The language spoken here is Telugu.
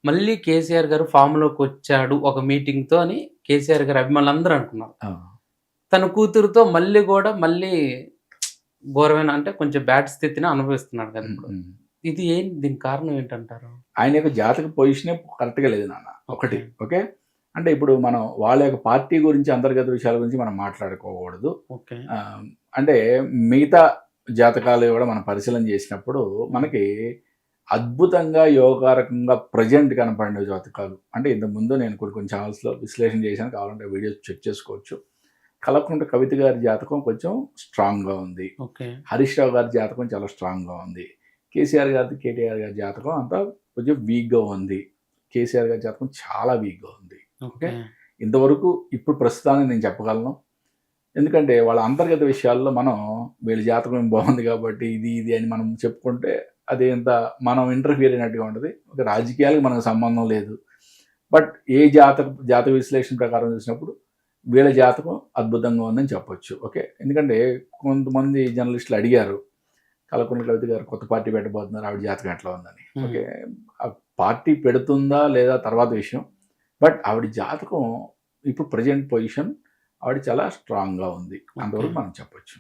మళ్ళీ కేసీఆర్ గారు ఫామ్‌లోకొచ్చాడు ఒక మీటింగ్‌తో అని కేసీఆర్ గారి అభిమానులందరూ అనుకున్నారు. ఆ! తన కూతురుతో మళ్ళీ గూడా ఘోరమైన అంటే కొంచెం బ్యాడ్ స్థితిని అనుభవిస్తున్నాడు కదా! హ్మ్. ఇప్పుడు. హ్మ్. ఇది దీనికి కారణం ఏంటంటారు? ఆయన యొక్క జాతక పొజిషనే కరెక్ట్‌గా లేదు నాన్న. ఒకటి. ఓకే. ఓకే. అంటే ఇప్పుడు మనం వాళ్ళ యొక్క పార్టీ గురించి, అంతర్గత విషయాల గురించి మనం మాట్లాడుకోకూడదు. ఓకే. అంటే మిగతా జాతకాలు కూడా మనం పరిశీలన చేసినప్పుడు మనకి అద్భుతంగా యోగకారకంగా ప్రెజెంట్ కనపడిన జాతకాలు. అంటే ఇంతకుముందు నేను కొన్ని కొన్ని ఛానల్స్‌లో విశ్లేషణ చేశాను. కావాలంటే వీడియోస్ చెక్ చేసుకోవచ్చు. కల్వకుంట్ల కవిత గారి జాతకం కొంచెం స్ట్రాంగ్‌గా ఉంది. ఓకే. హరీష్ రావు గారి జాతకం చాలా స్ట్రాంగ్‌గా ఉంది. కేసీఆర్ గారిది, కేటీఆర్ గారి జాతకం అంతా కొంచెం వీక్‌గా ఉంది. కేసీఆర్ గారి జాతకం చాలా వీక్‌గా ఉంది. ఓకే. ఓకే. ఇంతవరకు ఇప్పుడు ప్రస్తుతానికి నేను చెప్పగలను. ఎందుకంటే వాళ్ళ అంతర్గత విషయాల్లో మనం వీళ్ళ జాతకం బాగుంది కాబట్టి ఇది అని మనం చెప్పుకుంటే అది మనం ఇంటర్ఫియర్ అయినట్టుగా ఉంటది. ఒక రాజకీయాలకు మనకు సంబంధం లేదు. బట్ ఏ జాతక విశ్లేషణ ప్రకారం చూసినప్పుడు వీళ్ళ జాతకం అద్భుతంగా ఉందని చెప్పొచ్చు. ఓకే. ఎందుకంటే కొంతమంది జర్నలిస్టులు అడిగారు. కల్వకుంట్ల కవిత గారు కొత్త పార్టీ పెట్టబోతున్నారు. ఆవిడ జాతకం ఎట్లా ఉందని. హ్మ్. ఓకే. ఆ పార్టీ పెడుతుందా లేదా తర్వాత విషయం. బట్ ఆవిడ జాతకం ఇప్పుడు ప్రెజెంట్ పొజిషన్ ఆవిడ చాలా స్ట్రాంగ్‌గా ఉంది. ఓకే. అంతవరకు మనం చెప్పొచ్చు.